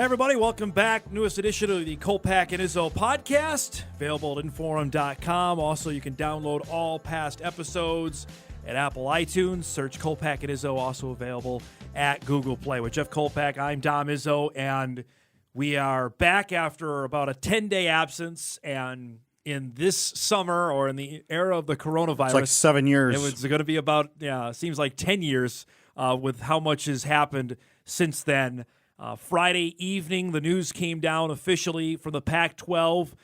Hey everybody, welcome back. Newest edition of the Kolpack and Izzo podcast, available at inforum.com. Also, you can download all past episodes at Apple iTunes. Search Kolpack and Izzo, also available at Google Play. With Jeff Kolpack, I'm Dom Izzo, and we are back after about a 10-day absence. And in this summer, or in the era of the coronavirus, it's like 7 years. It was going to be about, seems like 10 years with how much has happened since then. Friday evening, the news came down officially from the Pac-12.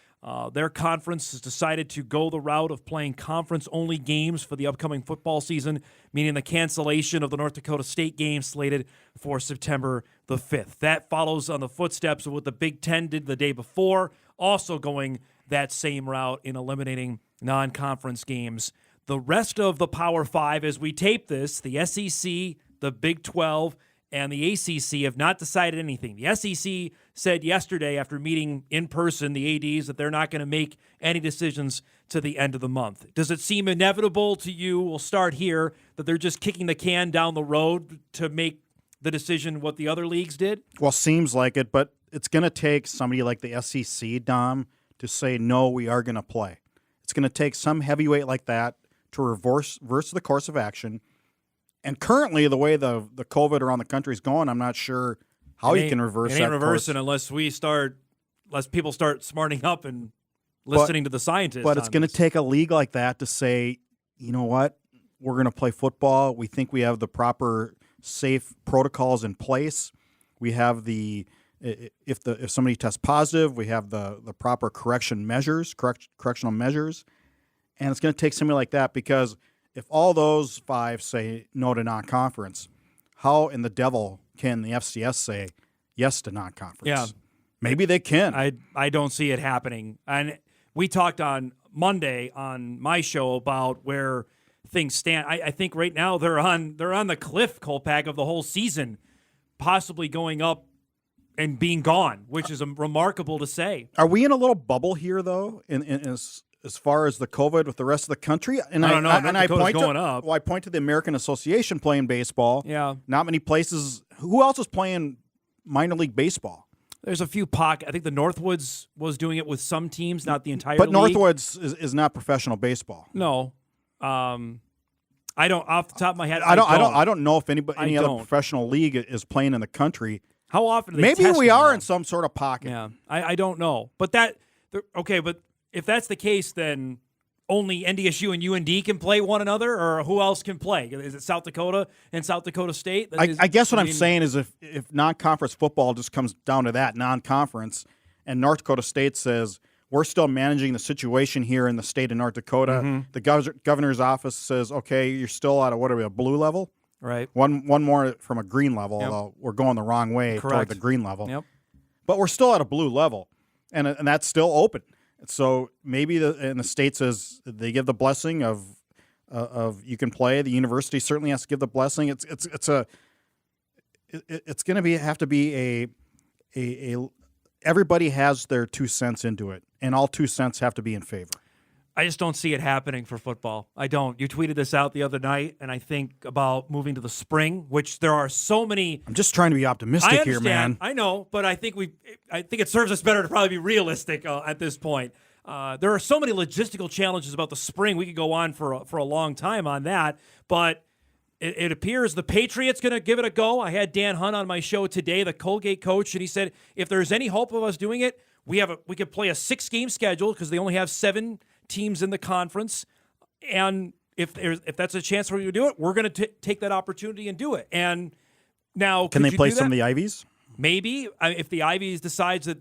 Their conference has decided to go the route of playing conference-only games for the upcoming football season, meaning the cancellation of the North Dakota State game slated for September the 5th. That follows on the footsteps of what the Big Ten did the day before, also going that same route in eliminating non-conference games. The rest of the Power Five, as we tape this, the SEC, the Big 12, and the ACC have not decided anything. The SEC said yesterday, after meeting in person the ADs, that they're not going to make any decisions to the end of the month. Does it seem inevitable to you, we'll start here, that they're just kicking the can down the road to make the decision what the other leagues did? Well, seems like it, but it's going to take somebody like the SEC, Dom, to say, no, we are going to play. It's going to take some heavyweight like that to reverse the course of action. And currently, the way the COVID around the country is going, I'm not sure how you can reverse that. It ain't reversing unless people start smarting up and listening to the scientists. But it's going to take a league like that to say, you know what, we're going to play football. We think we have the proper safe protocols in place. We have if somebody tests positive, we have the proper correctional measures, and it's going to take somebody like that because if all those five say no to non-conference, how in the devil can the FCS say yes to non-conference? Yeah. Maybe they can. I don't see it happening. And we talked on Monday on my show about where things stand. I think right now they're on the cliff, Kolpack, of the whole season, possibly going up and being gone, which is remarkable to say. Are we in a little bubble here, though, as far as the COVID with the rest of the country? And I don't know. I point to the American Association playing baseball. Yeah. Not many places. Who else is playing minor league baseball? There's a few I think the Northwoods was doing it with some teams, not the entire But league. Northwoods is not professional baseball. No. I don't, off the top of my head, I don't know if any other professional league is playing in the country. How often do they Maybe test we them, are though? in some sort of pocket. Yeah. I don't know. But but if that's the case, then only NDSU and UND can play one another, or who else can play? Is it South Dakota and South Dakota State? I guess what I'm saying is if non-conference football just comes down to that, non-conference, and North Dakota State says, we're still managing the situation here in the state of North Dakota. Mm-hmm. The governor's office says, okay, you're still at a blue level? Right. One more from a green level, although we're going the wrong way toward the green level. Yep. But we're still at a blue level, and that's still open. So maybe the state says they give the blessing of you can play. The university certainly has to give the blessing. It's going to have to be a everybody has their 2 cents into it, and all 2 cents have to be in favor. I just don't see it happening for football. I don't. You tweeted this out the other night, and I think about moving to the spring, which there are so many. I'm just trying to be optimistic here, man. I know, but I think it serves us better to probably be realistic at this point. There are so many logistical challenges about the spring. We could go on for a long time on that, but it appears the Patriots going to give it a go. I had Dan Hunt on my show today, the Colgate coach, and he said if there's any hope of us doing it, we could play a 6-game schedule because they only have 7 teams in the conference, and if that's a chance for you to do it, we're going to take that opportunity and do it. And now, can they play some of the Ivies? Maybe if the Ivies decides that,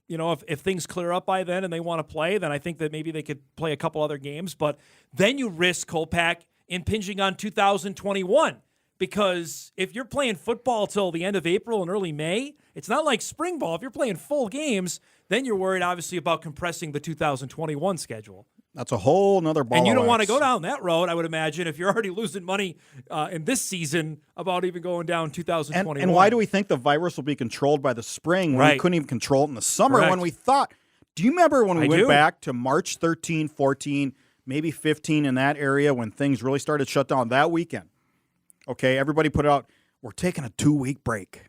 if things clear up by then and they want to play, then I think that maybe they could play a couple other games. But then you risk, Kolpack, impinging on 2021, because if you're playing football till the end of April and early May, it's not like spring ball. If you're playing full games, then you're worried, obviously, about compressing the 2021 schedule. That's a whole nother ball. And you don't want to go down that road, I would imagine, if you're already losing money in this season about even going down 2021. And why do we think the virus will be controlled by the spring when we couldn't even control it in the summer? Correct. When we thought, do you remember when we went back to March 13, 14, maybe 15 in that area when things really started to shut down that weekend? Okay, everybody put out, we're taking a 2-week break.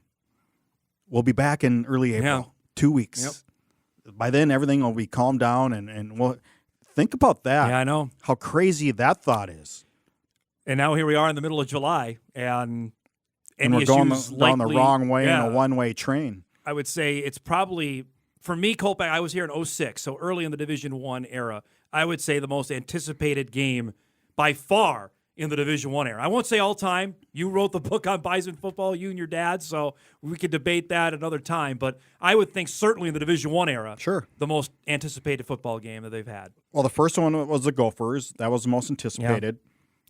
we'll be back in early April, Yeah. 2 weeks. Yep. By then, everything will be calmed down, and we'll think about that. Yeah, I know. How crazy that thought is. And now here we are in the middle of July, and we're going NDSU's down the likely- wrong way yeah, in a one-way train. I would say it's probably, for me, Kolpack, I was here in 2006, so early in the Division I era. I would say the most anticipated game by far in the Division I era. I won't say all time. You wrote the book on Bison football, you and your dad, so we could debate that another time. But I would think certainly in the Division I era, Sure, the most anticipated football game that they've had. Well, the first one was the Gophers. That was the most anticipated.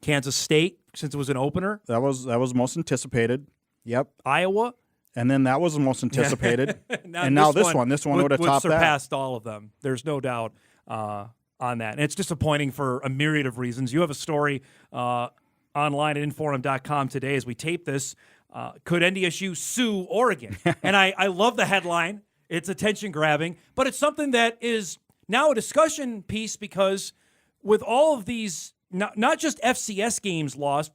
Kansas State, since it was an opener. That was most anticipated. Yep. Iowa. And then that was the most anticipated. Now and now this one would have topped that. surpassed all of them. There's no doubt on that. And it's disappointing for a myriad of reasons. You have a story online at Inforum.com today as we tape this. Could NDSU sue Oregon? And I love the headline. It's attention-grabbing. But it's something that is now a discussion piece because with all of these, not just FCS games lost,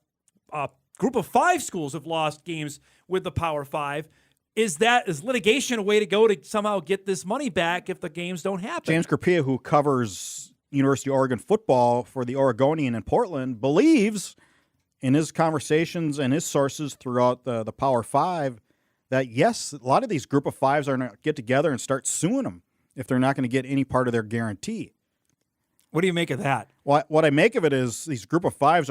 Group of 5 schools have lost games with the Power 5. Is litigation a way to go to somehow get this money back if the games don't happen? James Carpia, who covers University of Oregon football for the Oregonian in Portland, believes in his conversations and his sources throughout the Power 5 that, yes, a lot of these Group of 5s are going to get together and start suing them if they're not going to get any part of their guarantee. What do you make of that? What I make of it is these Group of 5s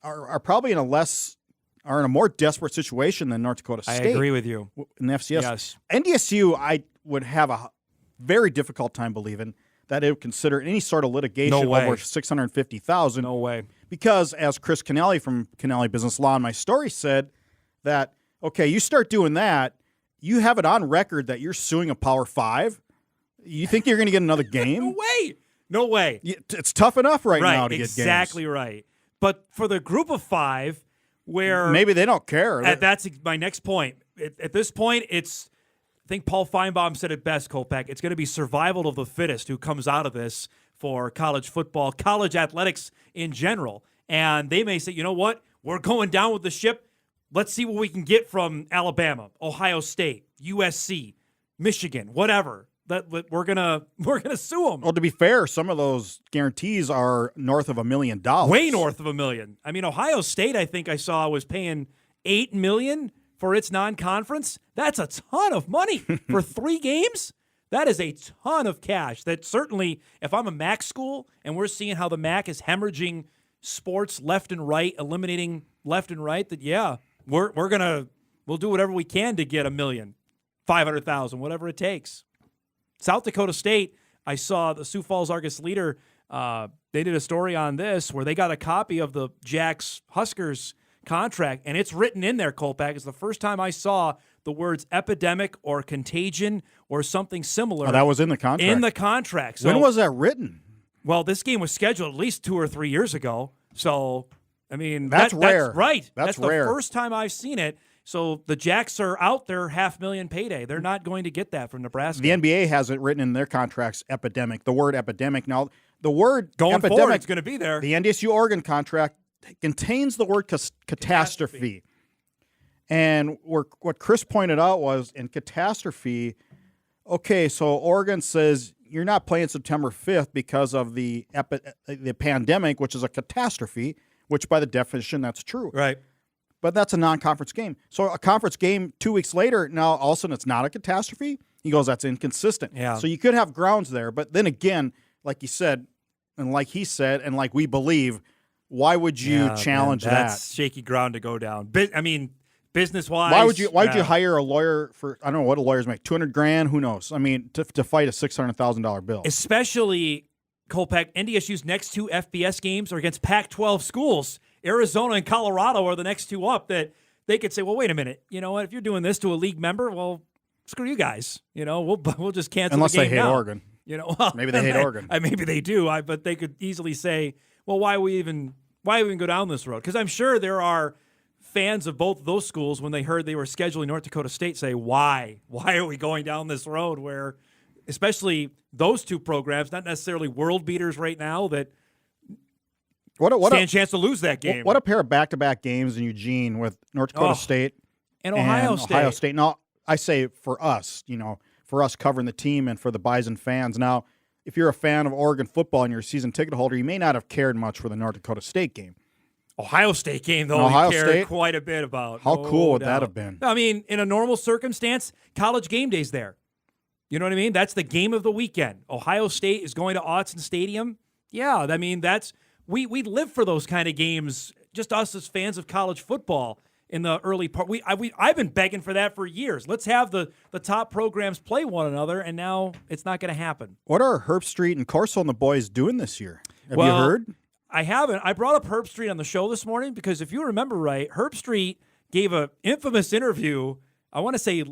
are probably in a more desperate situation than North Dakota State. I agree with you. In the FCS. Yes. NDSU, I would have a very difficult time believing that it would consider any sort of litigation over $650,000. No way. Because as Chris Kennelly from Kennelly Business Law in my story said, that, okay, you start doing that, you have it on record that you're suing a Power 5. You think you're going to get another game? No way. It's tough enough right now to get games. Exactly right. But for the Group of 5, where maybe they don't care. That's my next point. At this point, I think Paul Feinbaum said it best, Kolpack. It's going to be survival of the fittest who comes out of this for college football, college athletics in general. And they may say, you know what? We're going down with the ship. Let's see what we can get from Alabama, Ohio State, USC, Michigan, whatever. That we're gonna sue them. Well, to be fair, some of those guarantees are north of $1 million. Way north of $1 million. I mean, Ohio State, I think I saw, was paying $8 million for its non-conference. That's a ton of money for 3 games. That is a ton of cash. That certainly, if I'm a MAC school and we're seeing how the MAC is hemorrhaging sports left and right, eliminating left and right, that we'll do whatever we can to get $1 million, $500,000, whatever it takes. South Dakota State, I saw the Sioux Falls Argus-Leader, they did a story on this where they got a copy of the Jacks Huskers contract, and it's written in there, Kolpack. It's the first time I saw the words epidemic or contagion or something similar. Oh, that was in the contract? In the contract. So, when was that written? Well, this game was scheduled at least 2 or 3 years ago. So, I mean, that's rare. That's right. That's rare. The first time I've seen it. So the Jacks are out their $500,000 payday. They're not going to get that from Nebraska. The NBA has it written in their contracts, epidemic, the word epidemic. Now, the word going epidemic, forward, it's going to be there. The NDSU Oregon contract contains the word catastrophe. And what Chris pointed out was in catastrophe, okay, so Oregon says you're not playing September 5th because of the pandemic, which is a catastrophe, which by the definition, that's true. Right. But that's a non-conference game. So a conference game 2 weeks later, now all of a sudden it's not a catastrophe? He goes, that's inconsistent. Yeah. So you could have grounds there. But then again, like you said, and like he said, and like we believe, why would you challenge that's that? Shaky ground to go down. I mean, business-wise. Why would you hire a lawyer for, I don't know what do lawyers make, $200,000? Who knows? I mean, to fight a $600,000 bill. Especially, Kolpack, NDSU's next 2 FBS games are against Pac-12 schools. Arizona and Colorado are the next 2 up that they could say, well, wait a minute. You know what? If you're doing this to a league member, well, screw you guys. You know, we'll just cancel unless the game they hate now. Oregon. You know, well, maybe they hate Oregon. Maybe they do. But they could easily say, well, why even go down this road? Because I'm sure there are fans of both of those schools when they heard they were scheduling North Dakota State say, why are we going down this road where, especially those 2 programs, not necessarily world beaters right now that stand a chance to lose that game. What a pair of back-to-back games in Eugene with North Dakota State and Ohio State. Now, I say for us, for us covering the team and for the Bison fans. Now, if you're a fan of Oregon football and you're a season ticket holder, you may not have cared much for the North Dakota State game. Ohio State game, though, Ohio we cared State? quite a bit about. How No cool would doubt. that have been? I mean, in a normal circumstance, College game day's there. You know what I mean? That's the game of the weekend. Ohio State is going to Autzen Stadium. Yeah, I mean, we live for those kind of games, just us as fans of college football in the early part. I've been begging for that for years. Let's have the top programs play one another, and now it's not going to happen. What are Herb Street and Corso and the boys doing this year? Have you heard? I haven't. I brought up Herb Street on the show this morning because if you remember right, Herb Street gave an infamous interview, I want to say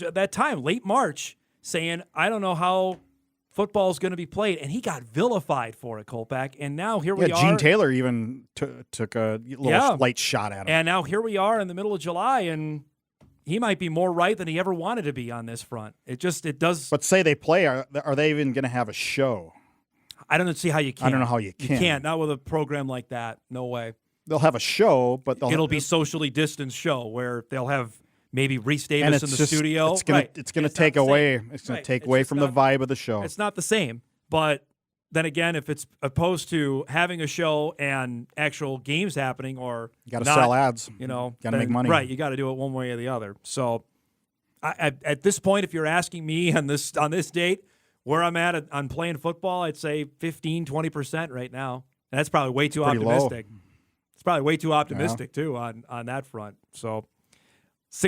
at that time, late March, saying, I don't know how football is going to be played. And he got vilified for it, Kolpack. And now here we are. Gene Taylor even took a little light shot at him. And now here we are in the middle of July, and he might be more right than he ever wanted to be on this front. It does. But say they play, are they even going to have a show? I don't see how you can. I don't know how you can. You can't. Not with a program like that. No way. They'll have a show, but it'll be socially distanced show where they'll have maybe Reese Davis in the studio. It's going to take away. It's going to take away from the vibe of the show. It's not the same. But then again, if it's opposed to having a show and actual games happening, or you got to sell ads. Got to make money. Right. You got to do it one way or the other. So at this point, if you're asking me on this date, where I'm at on playing football, I'd say 15, 20% right now. And that's probably way too optimistic. Low. It's probably way too optimistic, too, on that front. So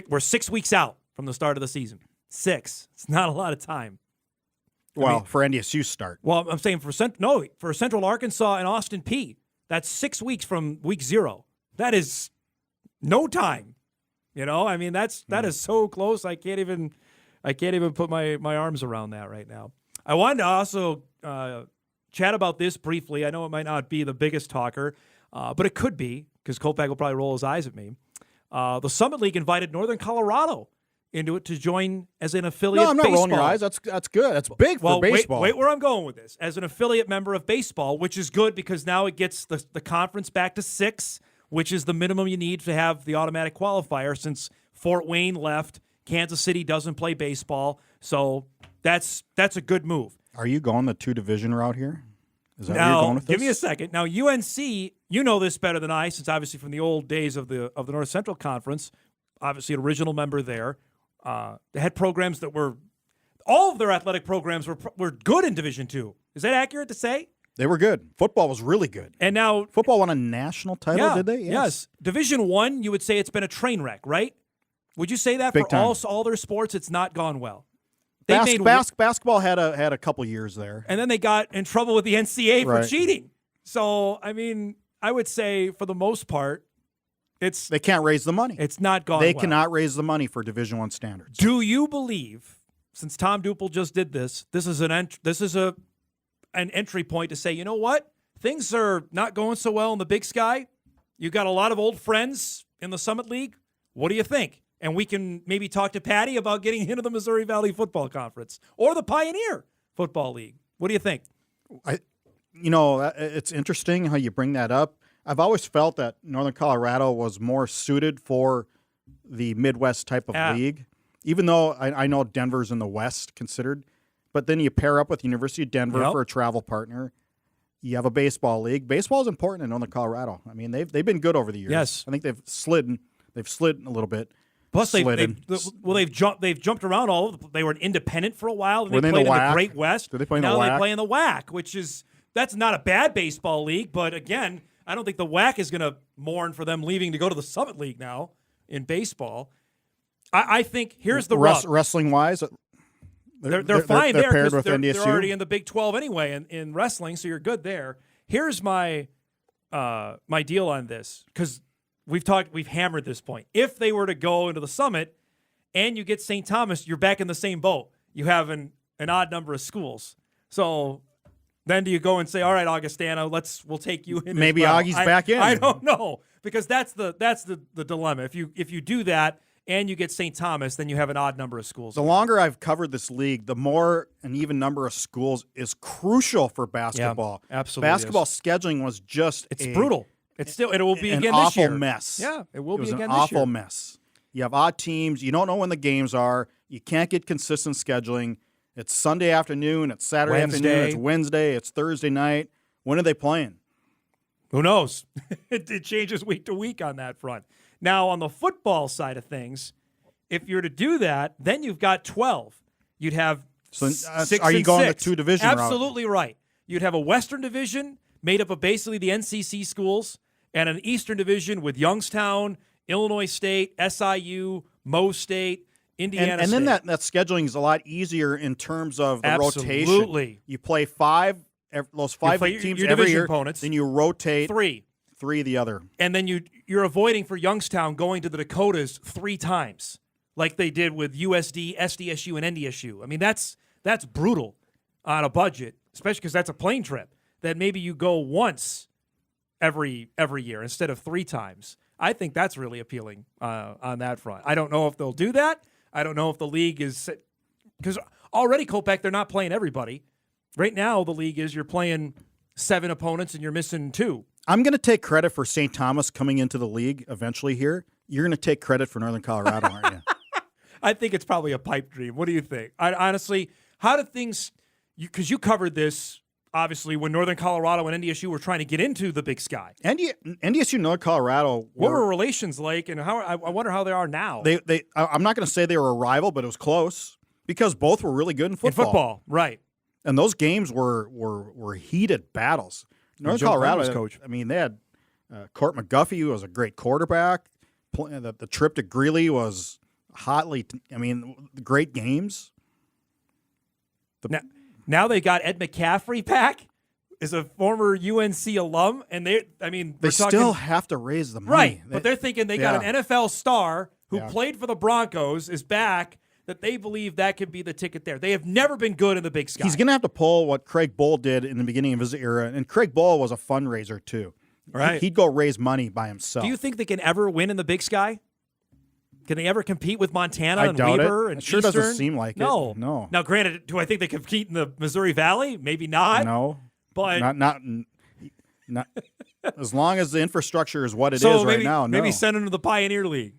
we're 6 weeks out from the start of the season. 6. It's not a lot of time. Well, for NDSU start. Well, I'm saying for Central Arkansas and Austin Peay, that's 6 weeks from week 0. That is no time. I mean, that is so close. I can't even put my arms around that right now. I wanted to also chat about this briefly. I know it might not be the biggest talker, but it could be because Kolpack will probably roll his eyes at me. The Summit League invited Northern Colorado into it to join as an affiliate. No, I'm not baseball. rolling your eyes. That's good. That's big for baseball. Wait where I'm going with this. As an affiliate member of baseball, which is good because now it gets the conference back to 6, which is the minimum you need to have the automatic qualifier since Fort Wayne left. Kansas City doesn't play baseball, so that's a good move. Are you going the 2-division route here? Is that now, where you're going with this? Give me a second. Now, UNC, you know this better than I, since obviously from the old days of the North Central Conference, obviously an original member there. They had programs that were all of their athletic programs were good in Division II. Is that accurate to say? They were good. Football was really good. And now football won a national title, did they? Yes. Division I, you would say it's been a train wreck, right? Would you say that Big for time. all their sports, it's not gone well? Basketball had a couple years there. And then they got in trouble with the NCAA for Right. cheating. So, I mean, I would say for the most part, they can't raise the money. It's not gone They well. cannot raise the money for Division I standards. Do you believe, since Tom Duple just did this is an entry point to say, you know what? Things are not going so well in the Big Sky. You got a lot of old friends in the Summit League. What do you think? And we can maybe talk to Patty about getting into the Missouri Valley Football Conference or the Pioneer Football League. What do you think? It's interesting how you bring that up. I've always felt that Northern Colorado was more suited for the Midwest type of league, even though I know Denver's in the West considered. But then you pair up with University of Denver for a travel partner. You have a baseball league. Baseball is important in Northern Colorado. I mean, they've been good over the years. Yes. I think they've slid a little bit. Plus, they've jumped around all over. They were an independent for a while. Then they played in the Great West. Did they play in the WAC? Now WAC? they play in the WAC, that's not a bad baseball league. But again, I don't think the WAC is going to mourn for them leaving to go to the Summit League now in baseball. I think here's the rub. Wrestling wise, they're fine there paired because with they're NDSU. already in the Big 12 anyway in wrestling, so you're good there. Here's my deal on this, because we've hammered this point. If they were to go into the Summit and you get St. Thomas, you're back in the same boat. You have an odd number of schools. So then do you go and say, all right, Augustana, we'll take you in? Maybe as well. Augie's back in. I don't know, because that's the dilemma. If you do that and you get St. Thomas, then you have an odd number of schools. The longer I've covered this league, the more an even number of schools is crucial for basketball. Yeah, absolutely. Basketball scheduling was just brutal. It will be an again awful this year. mess. Yeah, it will be again an this year. awful mess. You have odd teams. You don't know when the games are. You can't get consistent scheduling. It's Sunday afternoon. It's Saturday afternoon. It's Wednesday. It's Thursday night. When are they playing? Who knows? It changes week to week on that front. Now, on the football side of things, if you're to do that, then you've got 12. You'd have six are you and going six. the two division route? Absolutely right. You'd have a Western division made up of basically the NCC schools and an Eastern division with Youngstown, Illinois State, SIU, Mo State, Indiana and State. then that scheduling is a lot easier in terms of the rotation. Absolutely. You play those five teams your every year. Opponents. Then you rotate three the other. And then you're avoiding for Youngstown going to the Dakotas 3 times, like they did with USD, SDSU, and NDSU. I mean, that's brutal on a budget, especially because that's a plane trip that maybe you go once every year instead of 3 times. I think that's really appealing on that front. I don't know if they'll do that. I don't know if the league is – because already, Kolpack, they're not playing everybody. Right now, the league is you're playing 7 opponents and you're missing 2. I'm going to take credit for St. Thomas coming into the league eventually here. You're going to take credit for Northern Colorado, aren't you? I think it's probably a pipe dream. What do you think? Honestly, how did things – because you covered this, obviously, when Northern Colorado and NDSU were trying to get into the Big Sky. NDSU, Northern Colorado. What were relations like, and how? I wonder how they are now. I'm not going to say they were a rival, but it was close because both were really good in football. In football, right. And those games were heated battles. Northern Colorado, coach. I mean, they had Court McGuffey, who was a great quarterback. The trip to Greeley was hotly, great games. Now they got Ed McCaffrey back as a former UNC alum, and they still have to raise the money. Right, but they're thinking they got an NFL star who played for the Broncos, is back, that they believe that could be the ticket there. They have never been good in the Big Sky. He's going to have to pull what Craig Bull did in the beginning of his era, and Craig Bull was a fundraiser too. Right. He'd go raise money by himself. Do you think they can ever win in the Big Sky? Can they ever compete with Montana I and doubt Weber it. and It sure Eastern? doesn't seem like it. No. Now, granted, do I think they compete in the Missouri Valley? Maybe not. No. But not as long as the infrastructure is what it is right now. No. Maybe send them to the Pioneer League.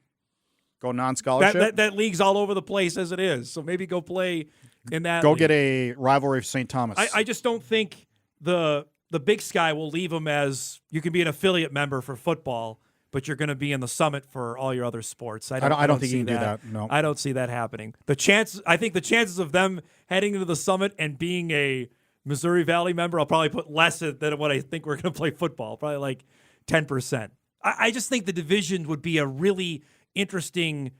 Go non-scholarship? That league's all over the place as it is. So maybe go play in that Go league. Get a rivalry with St. Thomas. I just don't think the Big Sky will leave them as you can be an affiliate member for football, but you're going to be in the Summit for all your other sports. I don't think you can do that. No. I don't see that happening. I think the chances of them heading into the Summit and being a Missouri Valley member, I'll probably put less than what I think we're going to play football, probably like 10%. I just think the division would be a really interesting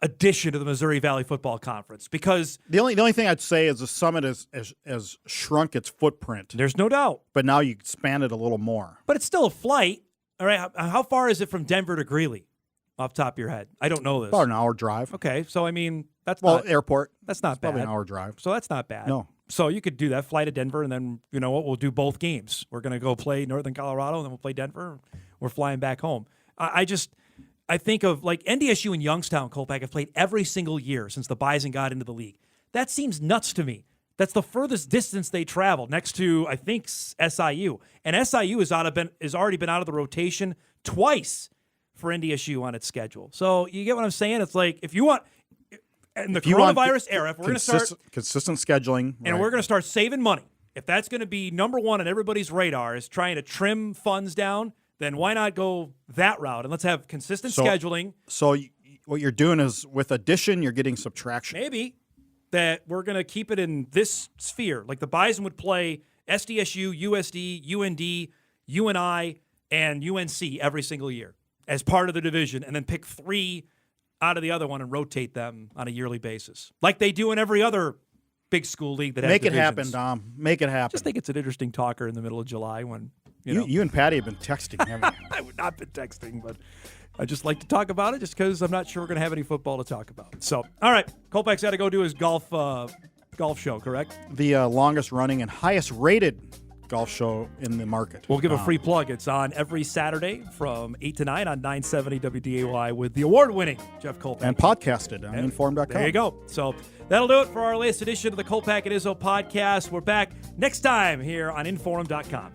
addition to the Missouri Valley Football Conference because the only thing I'd say is the Summit has shrunk its footprint. There's no doubt. But now you expand it a little more. But it's still a flight. All right, how far is it from Denver to Greeley? Off the top of your head, I don't know this. About an hour drive. Okay, so that's airport. That's not bad. Probably an hour drive. So that's not bad. No. So you could do that, fly to Denver, and then you know what? We'll do both games. We're going to go play Northern Colorado, and then we'll play Denver. We're flying back home. I think of like NDSU and Youngstown, Kolpack have played every single year since the Bison got into the league. That seems nuts to me. That's the furthest distance they traveled, next to I think SIU, and SIU has already been out of the rotation twice for NDSU on its schedule. So you get what I'm saying? It's like if you want in the coronavirus era, if we're going to start consistent scheduling, and we're going to start saving money, if that's going to be number one on everybody's radar is trying to trim funds down, then why not go that route and let's have consistent scheduling. So what you're doing is with addition, you're getting subtraction. Maybe that we're going to keep it in this sphere. Like the Bison would play SDSU, USD, UND, UNI, and UNC every single year as part of the division, and then pick 3 out of the other one and rotate them on a yearly basis, like they do in every other big school league that has Make it divisions. happen, Dom. Make it happen. Just think it's an interesting talker in the middle of July when you and Patty have been texting, haven't you? I would not been texting, but I just like to talk about it just because I'm not sure we're going to have any football to talk about. So, all right, Kolpack's got to go do his golf show, correct? The longest running and highest rated golf show in the market. We'll give a free plug. It's on every Saturday from 8 to 9 on 970 WDAY with the award-winning Jeff Kolpack. And podcasted on inform.com. There you go. So that'll do it for our latest edition of the Kolpack and Izzo podcast. We're back next time here on inform.com.